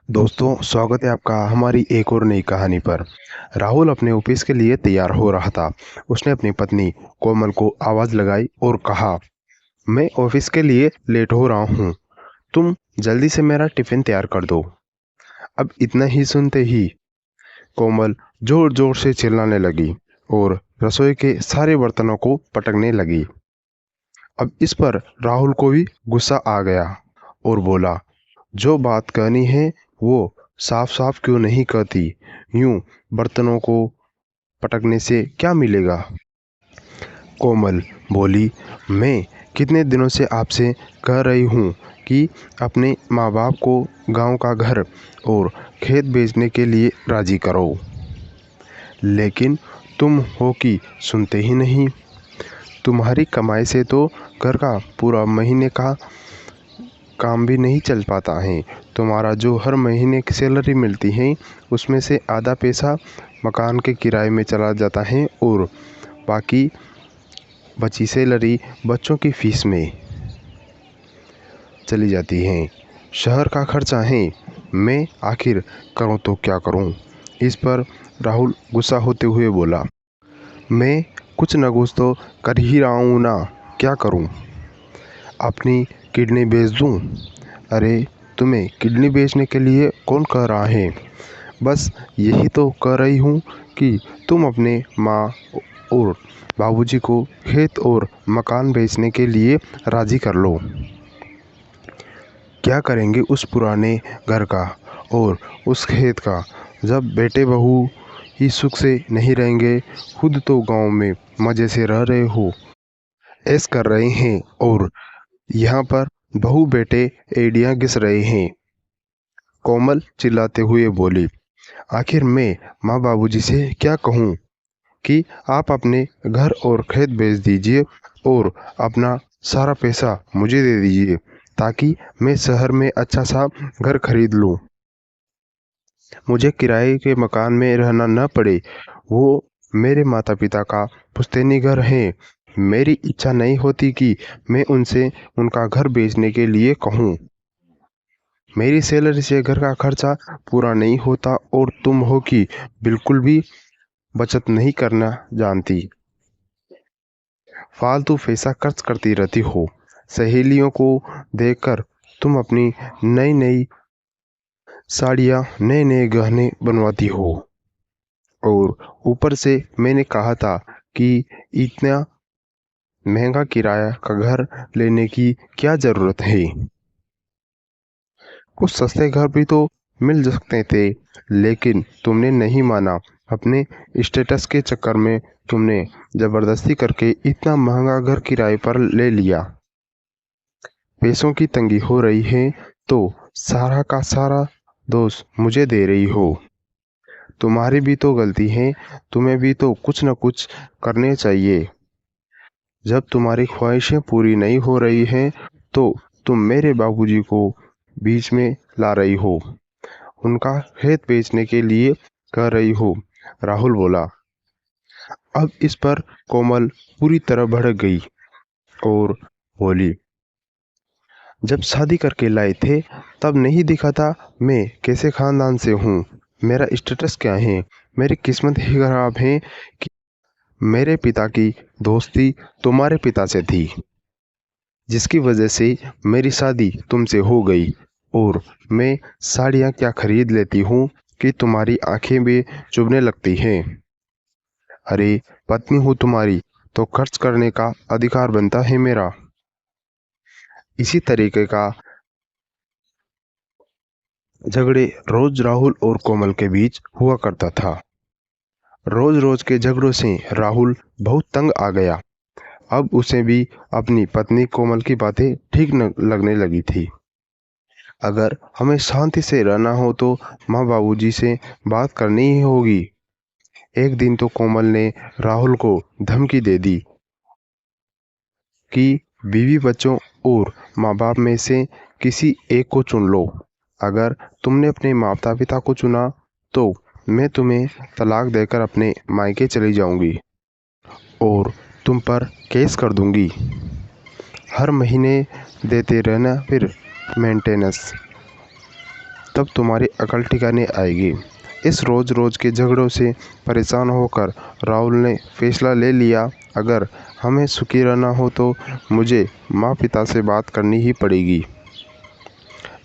दोस्तों, स्वागत है आपका हमारी एक और नई कहानी पर। राहुल अपने ऑफिस के लिए तैयार हो रहा था। उसने अपनी पत्नी कोमल को आवाज़ लगाई और कहा, मैं ऑफिस के लिए लेट हो रहा हूँ। तुम जल्दी से मेरा टिफ़िन तैयार कर दो। अब इतना ही सुनते ही कोमल जोर जोर से चिल्लाने लगी और रसोई के सारे बर्तनों को पटकने लगी। अब इस पर राहुल को भी गुस्सा आ गया और बोला, जो बात कहनी है वो साफ साफ क्यों नहीं कहती? यूं बर्तनों को पटकने से क्या मिलेगा? कोमल बोली, मैं कितने दिनों से आपसे कह रही हूँ कि अपने माँ बाप को गांव का घर और खेत बेचने के लिए राजी करो, लेकिन तुम हो कि सुनते ही नहीं। तुम्हारी कमाई से तो घर का पूरा महीने का काम भी नहीं चल पाता है। तुम्हारा जो हर महीने की सैलरी मिलती है उसमें से आधा पैसा मकान के किराए में चला जाता है और बाकी बची सैलरी बच्चों की फीस में चली जाती है। शहर का खर्चा है। मैं आखिर करूं तो क्या करूं? इस पर राहुल गुस्सा होते हुए बोला, मैं कुछ न कुछ तो कर ही रहा हूं ना, क्या करूं? अपनी किडनी बेच दूं? अरे, तुम्हें किडनी बेचने के लिए कौन कह रहा है? बस यही तो कह रही हूँ कि तुम अपने माँ और बाबूजी को खेत और मकान बेचने के लिए राज़ी कर लो। क्या करेंगे उस पुराने घर का और उस खेत का, जब बेटे बहू ही सुख से नहीं रहेंगे? खुद तो गांव में मज़े से रह रहे हो, ऐश कर रहे हैं, और यहाँ पर बहू बेटे एड़ियाँ घिस रहे हैं। कोमल चिल्लाते हुए बोली, आखिर मैं माँ बाबूजी से क्या कहूँ कि आप अपने घर और खेत बेच दीजिए और अपना सारा पैसा मुझे दे दीजिए ताकि मैं शहर में अच्छा सा घर खरीद लूँ। मुझे किराए के मकान में रहना न पड़े। वो मेरे माता पिता का पुश्तैनी घर है। मेरी इच्छा नहीं होती कि मैं उनसे उनका घर बेचने के लिए कहूँ। मेरी सैलरी से घर का खर्चा पूरा नहीं होता और तुम हो कि बिल्कुल भी बचत नहीं करना जानती। फालतू पैसा खर्च करती रहती हो। सहेलियों को देखकर तुम अपनी नई नई साड़ियाँ, नए नए गहने बनवाती हो, और ऊपर से मैंने कहा था कि इतना महंगा किराया का घर लेने की क्या ज़रूरत है? कुछ सस्ते घर भी तो मिल सकते थे, लेकिन तुमने नहीं माना। अपने स्टेटस के चक्कर में तुमने ज़बरदस्ती करके इतना महंगा घर किराए पर ले लिया। पैसों की तंगी हो रही है तो सारा का सारा दोष मुझे दे रही हो। तुम्हारी भी तो गलती है। तुम्हें भी तो कुछ न कुछ करने चाहिए। जब तुम्हारी ख्वाहिशें पूरी नहीं हो रही हैं तो तुम मेरे बाबूजी को बीच में ला रही हो, उनका खेत बेचने के लिए कह रही हो। राहुल बोला। अब इस पर कोमल पूरी तरह भड़क गई और बोली, जब शादी करके लाए थे तब नहीं दिखा था मैं कैसे खानदान से हूँ? मेरा स्टेटस क्या है? मेरी किस्मत ही खराब है कि मेरे पिता की दोस्ती तुम्हारे पिता से थी, जिसकी वजह से मेरी शादी तुमसे हो गई, और मैं साड़ियाँ क्या खरीद लेती हूँ कि तुम्हारी आंखें भी चुभने लगती हैं। अरे, पत्नी हूँ तुम्हारी तो खर्च करने का अधिकार बनता है मेरा। इसी तरीके का झगड़े रोज राहुल और कोमल के बीच हुआ करता था। रोज रोज के झगड़ों से राहुल बहुत तंग आ गया। अब उसे भी अपनी पत्नी कोमल की बातें ठीक न लगने लगी थी। अगर हमें शांति से रहना हो तो माँ बाबूजी से बात करनी ही होगी। एक दिन तो कोमल ने राहुल को धमकी दे दी कि बीवी बच्चों और माँ बाप में से किसी एक को चुन लो। अगर तुमने अपने माता पिता को चुना तो मैं तुम्हें तलाक देकर अपने मायके चली जाऊंगी और तुम पर केस कर दूंगी। हर महीने देते रहना फिर मेंटेनेंस। तब तुम्हारी अकल ठिकाने आएगी। इस रोज़ रोज़ के झगड़ों से परेशान होकर राहुल ने फैसला ले लिया, अगर हमें सुखी रहना हो तो मुझे माँ पिता से बात करनी ही पड़ेगी,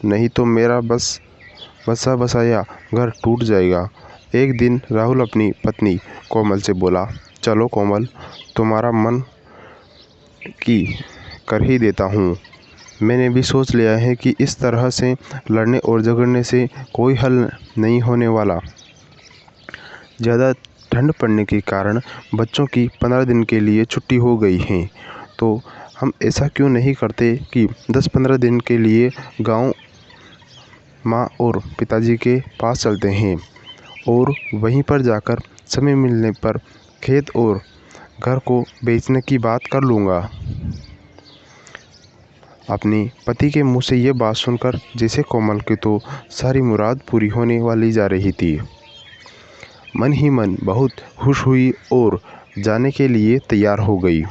नहीं तो मेरा बसा बसाया घर टूट जाएगा। एक दिन राहुल अपनी पत्नी कोमल से बोला, चलो कोमल, तुम्हारा मन की कर ही देता हूँ। मैंने भी सोच लिया है कि इस तरह से लड़ने और झगड़ने से कोई हल नहीं होने वाला। ज़्यादा ठंड पड़ने के कारण बच्चों की 15 दिन के लिए छुट्टी हो गई है, तो हम ऐसा क्यों नहीं करते कि 10-15 दिन के लिए गांव माँ और पिताजी के पास चलते हैं और वहीं पर जाकर समय मिलने पर खेत और घर को बेचने की बात कर लूँगा। अपने पति के मुंह से ये बात सुनकर जैसे कोमल की तो सारी मुराद पूरी होने वाली जा रही थी। मन ही मन बहुत खुश हुई और जाने के लिए तैयार हो गई।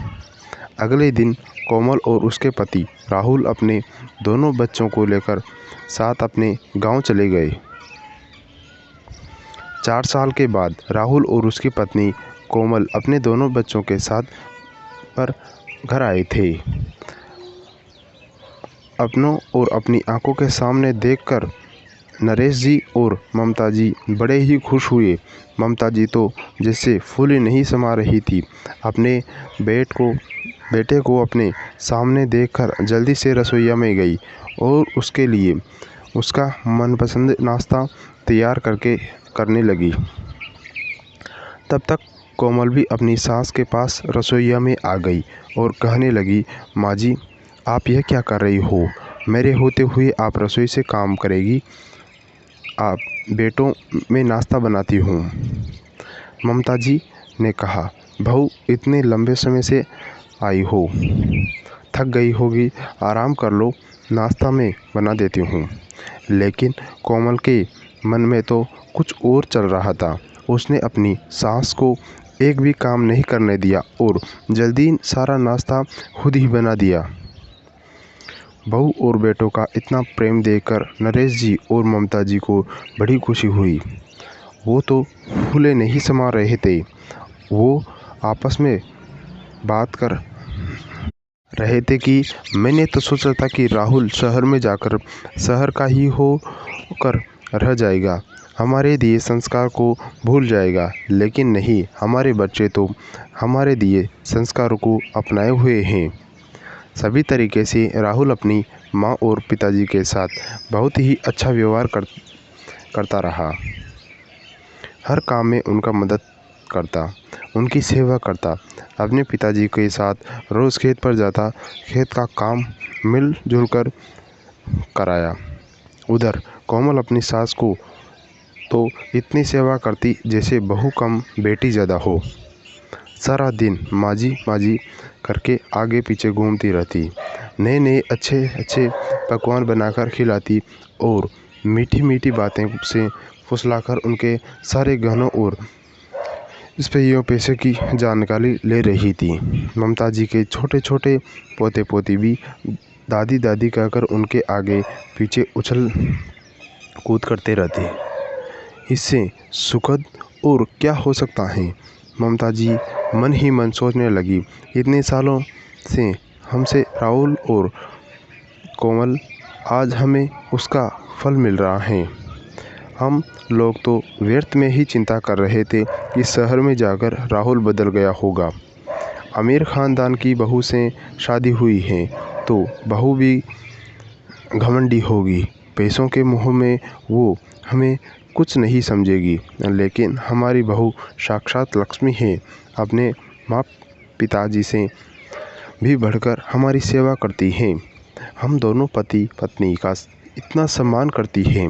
अगले दिन कोमल और उसके पति राहुल अपने दोनों बच्चों को लेकर साथ अपने गांव चले गए। 4 साल के बाद राहुल और उसकी पत्नी कोमल अपने दोनों बच्चों के साथ पर घर आए थे। अपनों और अपनी आंखों के सामने देखकर नरेश जी और ममता जी बड़े ही खुश हुए। ममता जी तो जैसे फूली नहीं समा रही थी। अपने बेटे को अपने सामने देखकर जल्दी से रसोईया में गई और उसके लिए उसका मनपसंद नाश्ता तैयार करने लगी। तब तक कोमल भी अपनी सास के पास रसोईया में आ गई और कहने लगी, माँ जी, आप यह क्या कर रही हो? मेरे होते हुए आप रसोई से काम करेगी? आप बेटों में नाश्ता बनाती हूँ। ममता जी ने कहा, बहू, इतने लंबे समय से आई हो, थक गई होगी, आराम कर लो, नाश्ता मैं बना देती हूँ। लेकिन कोमल के मन में तो कुछ और चल रहा था। उसने अपनी सास को एक भी काम नहीं करने दिया और जल्दी सारा नाश्ता खुद ही बना दिया। बहू और बेटों का इतना प्रेम देखकर नरेश जी और ममता जी को बड़ी खुशी हुई। वो तो फूले नहीं समा रहे थे। वो आपस में बात कर रहे थे कि मैंने तो सोचा था कि राहुल शहर में जाकर शहर का ही होकर रह जाएगा, हमारे दिए संस्कार को भूल जाएगा, लेकिन नहीं, हमारे बच्चे तो हमारे दिए संस्कारों को अपनाए हुए हैं। सभी तरीके से राहुल अपनी माँ और पिताजी के साथ बहुत ही अच्छा व्यवहार करता रहा। हर काम में उनका मदद करता, उनकी सेवा करता। अपने पिताजी के साथ रोज़ खेत पर जाता, खेत का काम मिलजुल कर कराया। उधर कोमल अपनी सास को तो इतनी सेवा करती जैसे बहू कम बेटी ज़्यादा हो। सारा दिन माजी करके आगे पीछे घूमती रहती, नए नए अच्छे पकवान बनाकर खिलाती और मीठी मीठी बातें से फुसलाकर उनके सारे गहनों और रुपयों पैसे की जानकारी ले रही थी। ममता जी के छोटे छोटे पोते पोती भी दादी दादी कहकर उनके आगे पीछे उछल कूद करते रहते। इससे सुखद और क्या हो सकता है? ममता जी मन ही मन सोचने लगी, इतने सालों से हमसे राहुल और कोमल, आज हमें उसका फल मिल रहा है। हम लोग तो व्यर्थ में ही चिंता कर रहे थे कि शहर में जाकर राहुल बदल गया होगा। अमीर ख़ानदान की बहू से शादी हुई है तो बहू भी घमंडी होगी, पैसों के मुँह में वो हमें कुछ नहीं समझेगी। लेकिन हमारी बहू साक्षात लक्ष्मी है, अपने माँ पिताजी से भी बढ़कर हमारी सेवा करती है। हम दोनों पति पत्नी का इतना सम्मान करती है।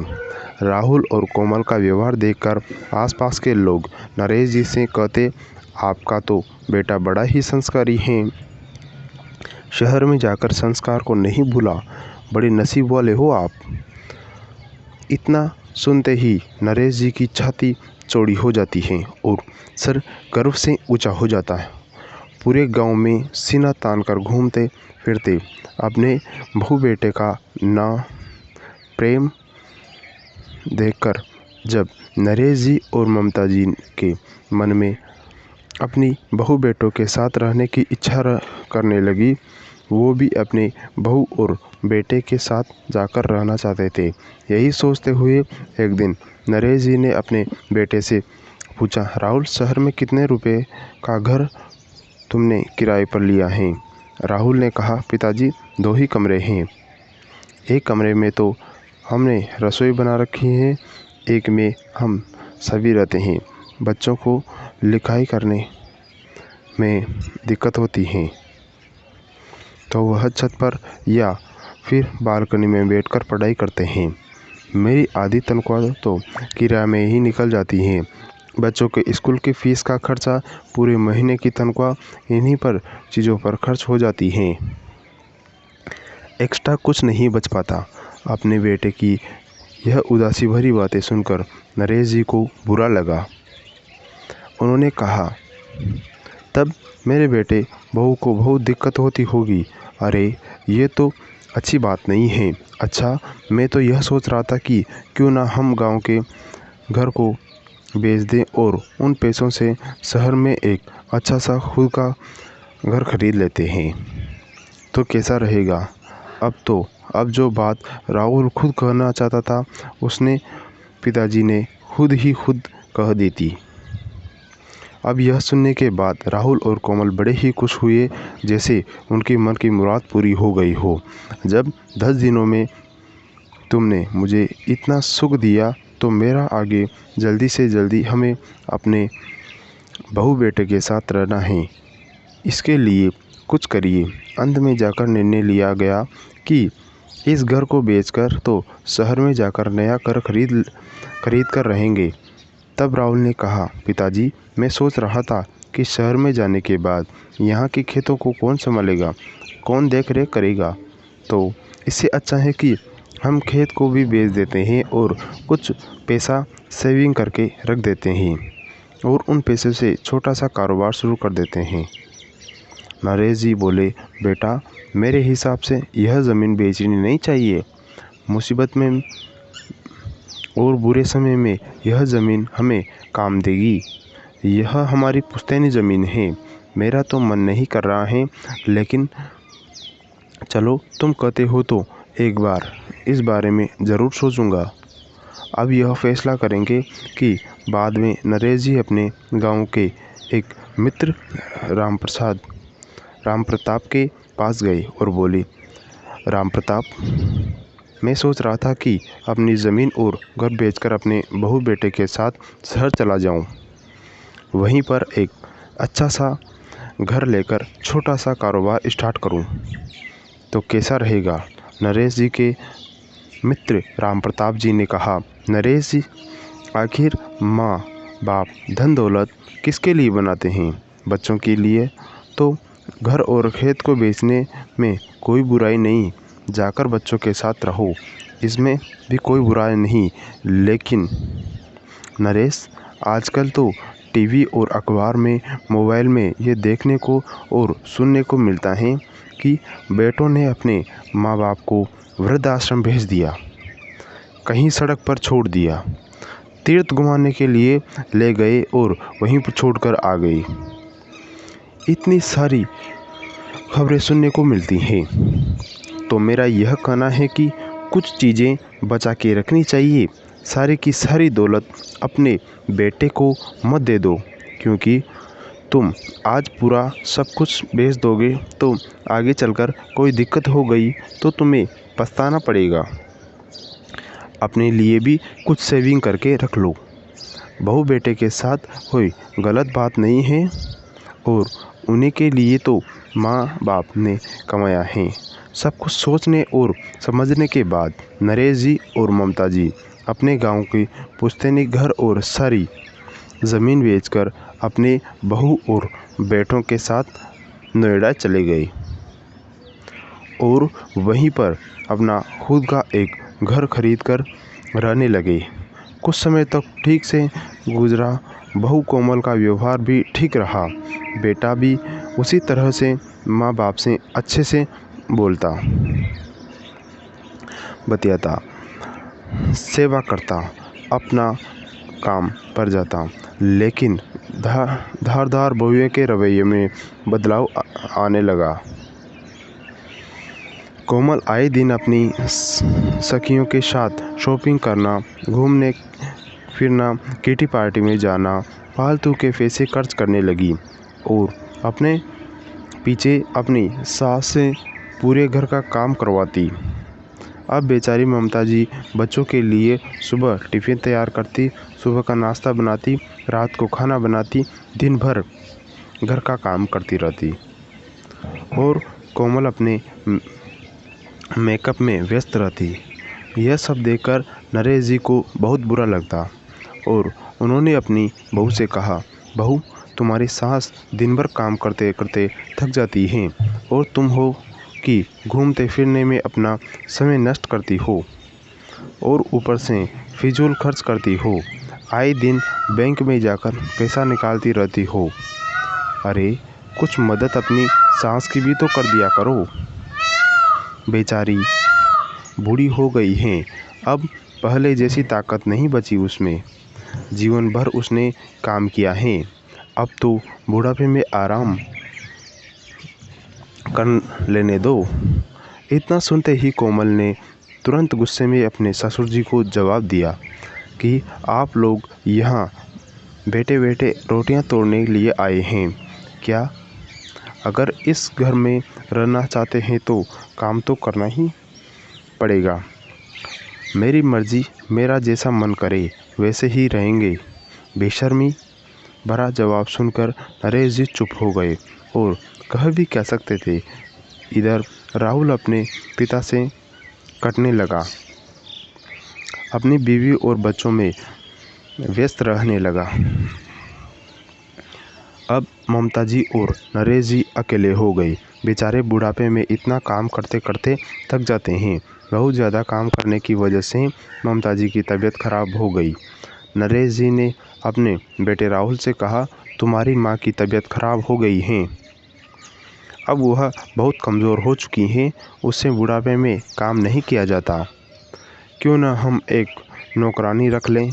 राहुल और कोमल का व्यवहार देखकर आसपास के लोग नरेश जी से कहते, आपका तो बेटा बड़ा ही संस्कारी है, शहर में जाकर संस्कार को नहीं भूला, बड़े नसीब वाले हो आप। इतना सुनते ही नरेश जी की छाती चौड़ी हो जाती है और सर गर्व से ऊंचा हो जाता है। पूरे गांव में सीना तान कर घूमते फिरते अपने बहू बेटे का ना प्रेम देखकर जब नरेश जी और ममता जी के मन में अपनी बहू बेटों के साथ रहने की इच्छा करने लगी, वो भी अपने बहू और बेटे के साथ जाकर रहना चाहते थे। यही सोचते हुए एक दिन नरेश जी ने अपने बेटे से पूछा, राहुल, शहर में कितने रुपए का घर तुमने किराए पर लिया है? राहुल ने कहा, पिताजी 2 ही कमरे हैं। एक कमरे में तो हमने रसोई बना रखी है, एक में हम सभी रहते हैं। बच्चों को लिखाई करने में दिक्कत होती है तो वह छत पर या फिर बालकनी में बैठकर पढ़ाई करते हैं। मेरी आधी तनख्वाह तो किराए में ही निकल जाती है। बच्चों के स्कूल की फ़ीस का खर्चा, पूरे महीने की तनख्वाह इन्हीं पर चीज़ों पर खर्च हो जाती है। एक्स्ट्रा कुछ नहीं बच पाता। अपने बेटे की यह उदासी भरी बातें सुनकर नरेश जी को बुरा लगा। उन्होंने कहा, तब मेरे बेटे बहू को बहुत दिक्कत होती होगी। अरे, ये तो अच्छी बात नहीं है। अच्छा, मैं तो यह सोच रहा था कि क्यों ना हम गांव के घर को बेच दें और उन पैसों से शहर में एक अच्छा सा खुद का घर खरीद लेते हैं, तो कैसा रहेगा? अब जो बात राहुल खुद कहना चाहता था, उसने पिताजी ने खुद कह दी थी। अब यह सुनने के बाद राहुल और कोमल बड़े ही खुश हुए, जैसे उनके मन की मुराद पूरी हो गई हो। जब 10 दिनों में तुमने मुझे इतना सुख दिया, तो मेरा आगे जल्दी से जल्दी हमें अपने बहू बेटे के साथ रहना है। इसके लिए कुछ करिए। अंत में जाकर निर्णय लिया गया कि इस घर को बेचकर तो शहर में जाकर नया घर खरीद कर रहेंगे। तब राहुल ने कहा, पिताजी, मैं सोच रहा था कि शहर में जाने के बाद यहाँ के खेतों को कौन संभालेगा, कौन देख रेख करेगा? तो इससे अच्छा है कि हम खेत को भी बेच देते हैं और कुछ पैसा सेविंग करके रख देते हैं और उन पैसों से छोटा सा कारोबार शुरू कर देते हैं। नरेश जी बोले, बेटा, मेरे हिसाब से यह ज़मीन बेचनी नहीं चाहिए। मुसीबत में और बुरे समय में यह ज़मीन हमें काम देगी। यह हमारी पुश्तैनी ज़मीन है। मेरा तो मन नहीं कर रहा है, लेकिन चलो, तुम कहते हो तो एक बार इस बारे में ज़रूर सोचूंगा। अब यह फैसला करेंगे कि बाद में नरेश जी अपने गांव के एक मित्र राम प्रताप के पास गए और बोले, राम प्रताप, मैं सोच रहा था कि अपनी ज़मीन और घर बेचकर अपने बहू बेटे के साथ शहर चला जाऊं। वहीं पर एक अच्छा सा घर लेकर छोटा सा कारोबार स्टार्ट करूं, तो कैसा रहेगा? नरेश जी के मित्र राम प्रताप जी ने कहा, नरेश जी, आखिर माँ बाप धन दौलत किसके लिए बनाते हैं? बच्चों के लिए। तो घर और खेत को बेचने में कोई बुराई नहीं। जाकर बच्चों के साथ रहो, इसमें भी कोई बुराई नहीं। लेकिन नरेश, आजकल तो टीवी और अखबार में, मोबाइल में ये देखने को और सुनने को मिलता है कि बेटों ने अपने माँ बाप को वृद्धाश्रम भेज दिया, कहीं सड़क पर छोड़ दिया, तीर्थ घुमाने के लिए ले गए और वहीं पर छोड़कर आ गए। इतनी सारी खबरें सुनने को मिलती हैं। तो मेरा यह कहना है कि कुछ चीज़ें बचा के रखनी चाहिए। सारी की सारी दौलत अपने बेटे को मत दे दो, क्योंकि तुम आज पूरा सब कुछ बेच दोगे तो आगे चलकर कोई दिक्कत हो गई तो तुम्हें पछताना पड़ेगा। अपने लिए भी कुछ सेविंग करके रख लो। बहू बेटे के साथ कोई गलत बात नहीं है और उन्हीं के लिए तो माँ बाप ने कमाया है। सब कुछ सोचने और समझने के बाद नरेश जी और ममता जी अपने गांव के पुश्तैनी घर और सारी ज़मीन बेचकर अपने बहू और बेटों के साथ नोएडा चले गए और वहीं पर अपना खुद का एक घर खरीदकर रहने लगे। कुछ समय तक ठीक से गुजरा। बहू कोमल का व्यवहार भी ठीक रहा। बेटा भी उसी तरह से माँ बाप से अच्छे से बोलता बतियाता। सेवा करता, अपना काम पर जाता। लेकिन धारदार बहुए के रवैये में बदलाव आने लगा। कोमल आए दिन अपनी सखियों के साथ शॉपिंग करना, घूमने फिरना, किटी पार्टी में जाना, फालतू के पैसे खर्च करने लगी और अपने पीछे अपनी सास से पूरे घर का काम करवाती। अब बेचारी ममता जी बच्चों के लिए सुबह टिफ़िन तैयार करती, सुबह का नाश्ता बनाती, रात को खाना बनाती, दिन भर घर का काम करती रहती और कोमल अपने मेकअप में व्यस्त रहती। यह सब देखकर नरेश जी को बहुत बुरा लगता और उन्होंने अपनी बहू से कहा, बहू, तुम्हारी सास दिन भर काम करते करते थक जाती हैं और तुम हो कि घूमते फिरने में अपना समय नष्ट करती हो और ऊपर से फिजूल खर्च करती हो। आए दिन बैंक में जाकर पैसा निकालती रहती हो। अरे कुछ मदद अपनी सास की भी तो कर दिया करो। बेचारी बूढ़ी हो गई हैं, अब पहले जैसी ताकत नहीं बची उसमें। जीवन भर उसने काम किया है, अब तो बुढ़ापे में आराम कर लेने दो। इतना सुनते ही कोमल ने तुरंत गुस्से में अपने ससुर जी को जवाब दिया कि आप लोग यहाँ बैठे बैठे रोटियां तोड़ने के लिए आए हैं क्या? अगर इस घर में रहना चाहते हैं तो काम तो करना ही पड़ेगा। मेरी मर्जी, मेरा जैसा मन करे वैसे ही रहेंगे। बेशर्मी भरा जवाब सुनकर नरेश जी चुप हो गए और कह भी क्या सकते थे। इधर राहुल अपने पिता से कटने लगा, अपनी बीवी और बच्चों में व्यस्त रहने लगा। अब ममता जी और नरेश जी अकेले हो गए। बेचारे बुढ़ापे में इतना काम करते करते थक जाते हैं। बहुत ज़्यादा काम करने की वजह से ममता जी की तबीयत खराब हो गई। नरेश जी ने अपने बेटे राहुल से कहा, तुम्हारी माँ की तबीयत खराब हो गई है, अब वह बहुत कमज़ोर हो चुकी हैं, उससे बुढ़ापे में काम नहीं किया जाता। क्यों न हम एक नौकरानी रख लें।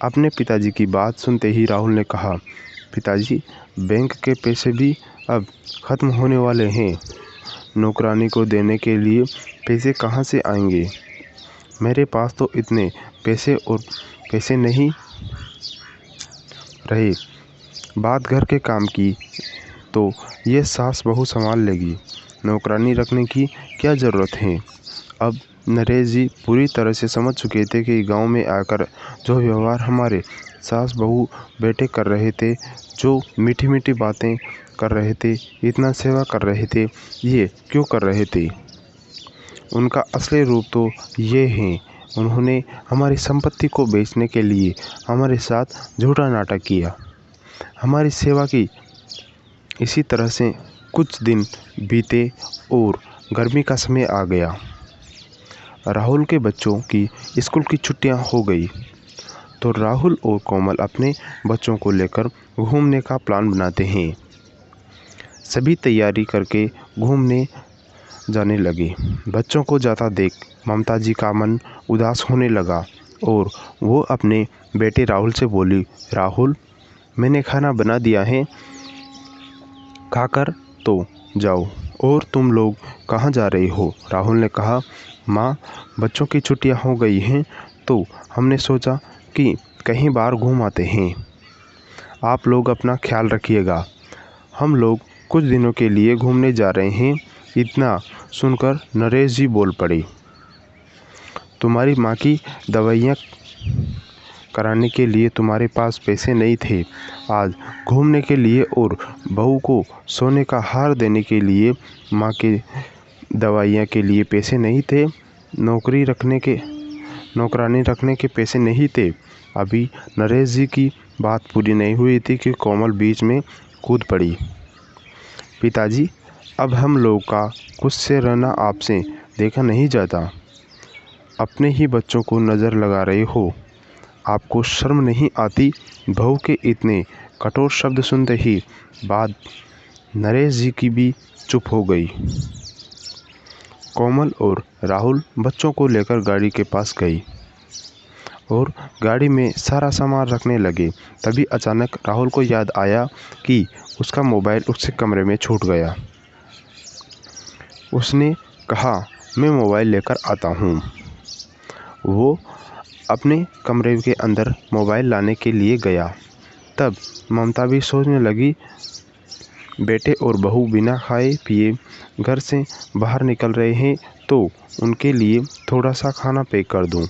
अपने पिताजी की बात सुनते ही राहुल ने कहा, पिताजी, बैंक के पैसे भी अब ख़त्म होने वाले हैं, नौकरानी को देने के लिए पैसे कहाँ से आएंगे? मेरे पास तो इतने पैसे नहीं रहे। बात घर के काम की तो ये सास बहू संभाल लेगी, नौकरानी रखने की क्या ज़रूरत है? अब नरेश जी पूरी तरह से समझ चुके थे कि गांव में आकर जो व्यवहार हमारे सास बहू बेटे कर रहे थे, जो मीठी मीठी बातें कर रहे थे, इतना सेवा कर रहे थे, ये क्यों कर रहे थे? उनका असली रूप तो ये है, उन्होंने हमारी संपत्ति को बेचने के लिए हमारे साथ झूठा नाटक किया, हमारी सेवा की। इसी तरह से कुछ दिन बीते और गर्मी का समय आ गया। राहुल के बच्चों की स्कूल की छुट्टियां हो गई तो राहुल और कोमल अपने बच्चों को लेकर घूमने का प्लान बनाते हैं। सभी तैयारी करके घूमने जाने लगे। बच्चों को जाता देख ममता जी का मन उदास होने लगा और वो अपने बेटे राहुल से बोली, राहुल, मैंने खाना बना दिया है, खाकर तो जाओ। और तुम लोग कहाँ जा रहे हो? राहुल ने कहा, माँ, बच्चों की छुट्टियाँ हो गई हैं तो हमने सोचा कि कहीं बाहर घूम आते हैं। आप लोग अपना ख्याल रखिएगा, हम लोग कुछ दिनों के लिए घूमने जा रहे हैं। इतना सुनकर नरेश जी बोल पड़े, तुम्हारी माँ की दवाइयाँ कराने के लिए तुम्हारे पास पैसे नहीं थे, आज घूमने के लिए और बहू को सोने का हार देने के लिए माँ के दवाइयाँ के लिए पैसे नहीं थे, नौकरानी रखने के पैसे नहीं थे। अभी नरेश जी की बात पूरी नहीं हुई थी कि कोमल बीच में कूद पड़ी। पिताजी, अब हम लोग का खुद से रहना आपसे देखा नहीं जाता, अपने ही बच्चों को नज़र लगा रहे हो, आपको शर्म नहीं आती? बहू के इतने कठोर शब्द सुनते ही बात नरेश जी की भी चुप हो गई। कोमल और राहुल बच्चों को लेकर गाड़ी के पास गई और गाड़ी में सारा सामान रखने लगे। तभी अचानक राहुल को याद आया कि उसका मोबाइल उसके कमरे में छूट गया। उसने कहा, मैं मोबाइल लेकर आता हूँ। वो अपने कमरे के अंदर मोबाइल लाने के लिए गया। तब ममता भी सोचने लगी, बेटे और बहू बिना खाए पिए घर से बाहर निकल रहे हैं तो उनके लिए थोड़ा सा खाना पैक कर दूं।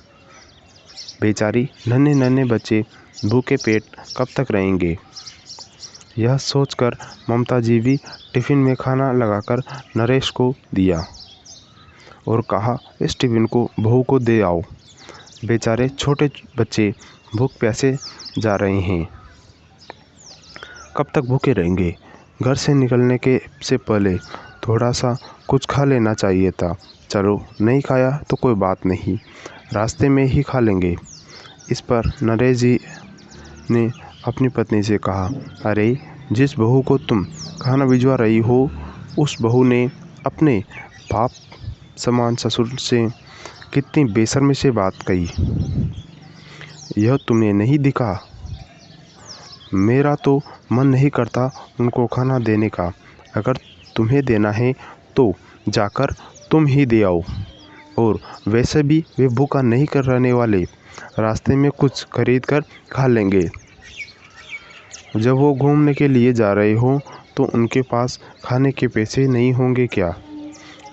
बेचारी नन्हे नन्हे बच्चे भूखे पेट कब तक रहेंगे। यह सोचकर ममता जी भी टिफ़िन में खाना लगाकर नरेश को दिया और कहा, इस टिफ़िन को बहू को दे आओ। बेचारे छोटे बच्चे भूख प्यासे जा रहे हैं, कब तक भूखे रहेंगे। घर से निकलने के से पहले थोड़ा सा कुछ खा लेना चाहिए था। चलो नहीं खाया तो कोई बात नहीं, रास्ते में ही खा लेंगे। इस पर नरेश जी ने अपनी पत्नी से कहा, अरे जिस बहू को तुम खाना भिजवा रही हो उस बहू ने अपने बाप समान ससुर से कितनी बेशर्मी से बात कही। यह तुम्हें नहीं दिखा? मेरा तो मन नहीं करता उनको खाना देने का। अगर तुम्हें देना है तो जाकर तुम ही दे आओ। और वैसे भी वे भूखा नहीं कर रहने वाले, रास्ते में कुछ खरीद कर खा लेंगे। जब वो घूमने के लिए जा रहे हो तो उनके पास खाने के पैसे नहीं होंगे क्या?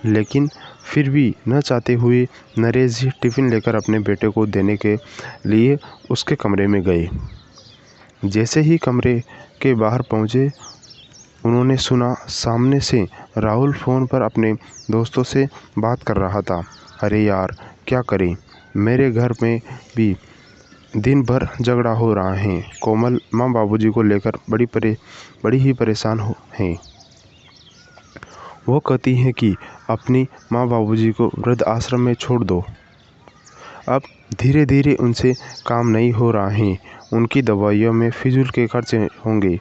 लेकिन फिर भी न चाहते हुए नरेश जी टिफ़िन लेकर अपने बेटे को देने के लिए उसके कमरे में गए। जैसे ही कमरे के बाहर पहुँचे, उन्होंने सुना सामने से राहुल फ़ोन पर अपने दोस्तों से बात कर रहा था। अरे यार, क्या करें, मेरे घर में भी दिन भर झगड़ा हो रहा है। कोमल माँ बाबूजी को लेकर बड़ी ही परेशान हैं। वो कहती हैं कि अपनी माँ बाबूजी को वृद्ध आश्रम में छोड़ दो। अब धीरे धीरे उनसे काम नहीं हो रहा है। उनकी दवाइयों में फिजूल के खर्चे होंगे।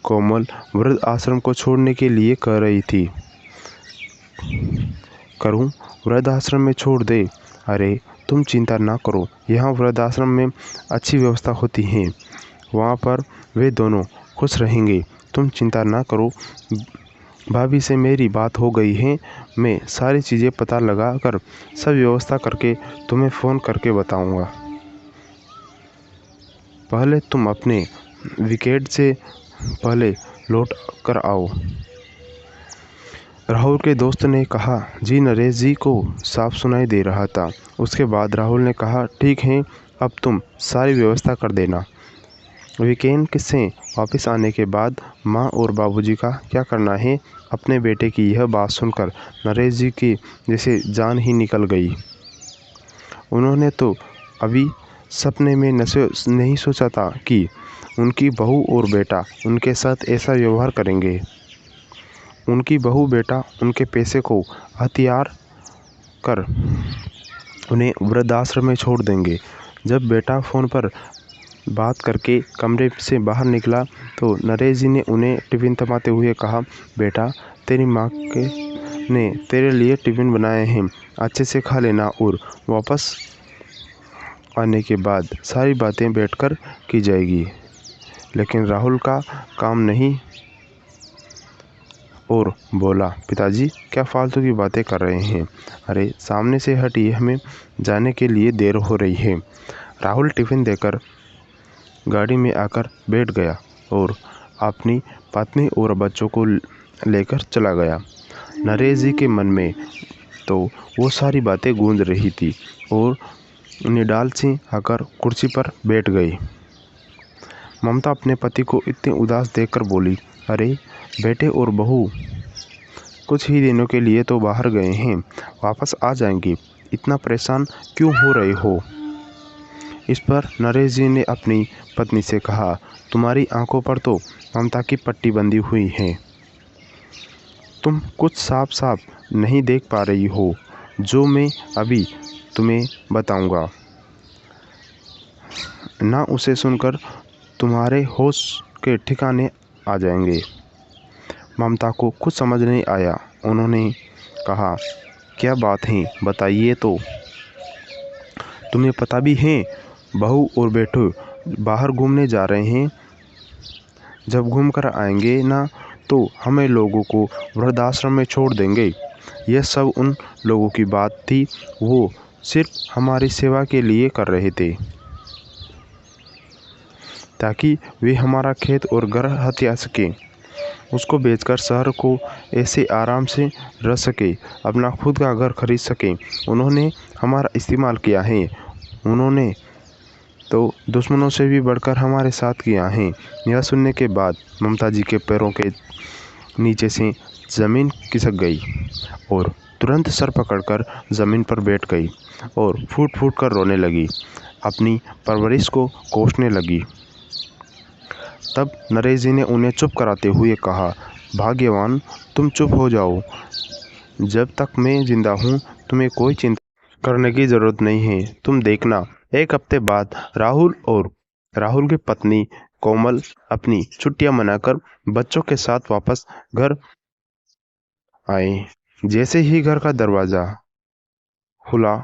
कोमल वृद्ध आश्रम को छोड़ने के लिए कह रही थी। करूं वृद्ध आश्रम में छोड़ दे? अरे तुम चिंता ना करो, यहाँ वृद्ध आश्रम में अच्छी व्यवस्था होती है। वहाँ पर वे दोनों खुश रहेंगे। तुम चिंता ना करो, भाभी से मेरी बात हो गई है। मैं सारी चीज़ें पता लगा कर सब व्यवस्था करके तुम्हें फ़ोन करके बताऊंगा। पहले तुम अपने विकेट से पहले लौट कर आओ। राहुल के दोस्त ने कहा, जी नरेश जी को साफ सुनाई दे रहा था। उसके बाद राहुल ने कहा, ठीक है, अब तुम सारी व्यवस्था कर देना। वीकेंड से वापस आने के बाद माँ और बाबूजी का क्या करना है। अपने बेटे की यह बात सुनकर नरेश जी की जैसे जान ही निकल गई। उन्होंने तो अभी सपने में नहीं सोचा था कि उनकी बहू और बेटा उनके साथ ऐसा व्यवहार करेंगे। उनकी बहू बेटा उनके पैसे को हथियार कर उन्हें वृद्धाश्रम में छोड़ देंगे। जब बेटा फ़ोन पर बात करके कमरे से बाहर निकला तो नरेश जी ने उन्हें टिफ़िन थमाते हुए कहा, बेटा तेरी माँ ने तेरे लिए टिफ़िन बनाए हैं, अच्छे से खा लेना और वापस आने के बाद सारी बातें बैठकर की जाएगी। लेकिन राहुल का काम नहीं और बोला, पिताजी क्या फालतू की बातें कर रहे हैं? अरे सामने से हटिए, हमें जाने के लिए देर हो रही है। राहुल टिफ़िन देकर गाड़ी में आकर बैठ गया और अपनी पत्नी और बच्चों को लेकर चला गया। नरेश जी के मन में तो वो सारी बातें गूंज रही थी और निडाल सिंह आकर कुर्सी पर बैठ गई। ममता अपने पति को इतने उदास देखकर बोली, अरे बेटे और बहू कुछ ही दिनों के लिए तो बाहर गए हैं, वापस आ जाएंगे, इतना परेशान क्यों हो रहे हो? इस पर नरेश जी ने अपनी पत्नी से कहा, तुम्हारी आंखों पर तो ममता की पट्टी बंधी हुई है। तुम कुछ साफ साफ नहीं देख पा रही हो जो मैं अभी तुम्हें बताऊंगा ना, उसे सुनकर तुम्हारे होश के ठिकाने आ जाएंगे। ममता को कुछ समझ नहीं आया। उन्होंने कहा, क्या बात है, बताइए तो। तुम्हें पता भी है बहू और बेटू बाहर घूमने जा रहे हैं। जब घूम कर आएंगे ना तो हमें लोगों को वृद्धाश्रम में छोड़ देंगे। यह सब उन लोगों की बात थी, वो सिर्फ हमारी सेवा के लिए कर रहे थे, ताकि वे हमारा खेत और घर हथिया सकें, उसको बेचकर शहर को ऐसे आराम से रह सके, अपना खुद का घर खरीद सकें। उन्होंने हमारा इस्तेमाल किया है। उन्होंने तो दुश्मनों से भी बढ़कर हमारे साथ किया है। यह सुनने के बाद ममता जी के पैरों के नीचे से ज़मीन खिसक गई और तुरंत सर पकड़कर ज़मीन पर बैठ गई और फूट फूट कर रोने लगी, अपनी परवरिश को कोसने लगी। तब नरेश जी ने उन्हें चुप कराते हुए कहा, भाग्यवान, तुम चुप हो जाओ। जब तक मैं जिंदा हूँ तुम्हें कोई चिंता करने की ज़रूरत नहीं है। तुम देखना, एक हफ्ते बाद राहुल और राहुल की पत्नी कोमल अपनी छुट्टियां मनाकर बच्चों के साथ वापस घर आए। जैसे ही घर का दरवाज़ा खुला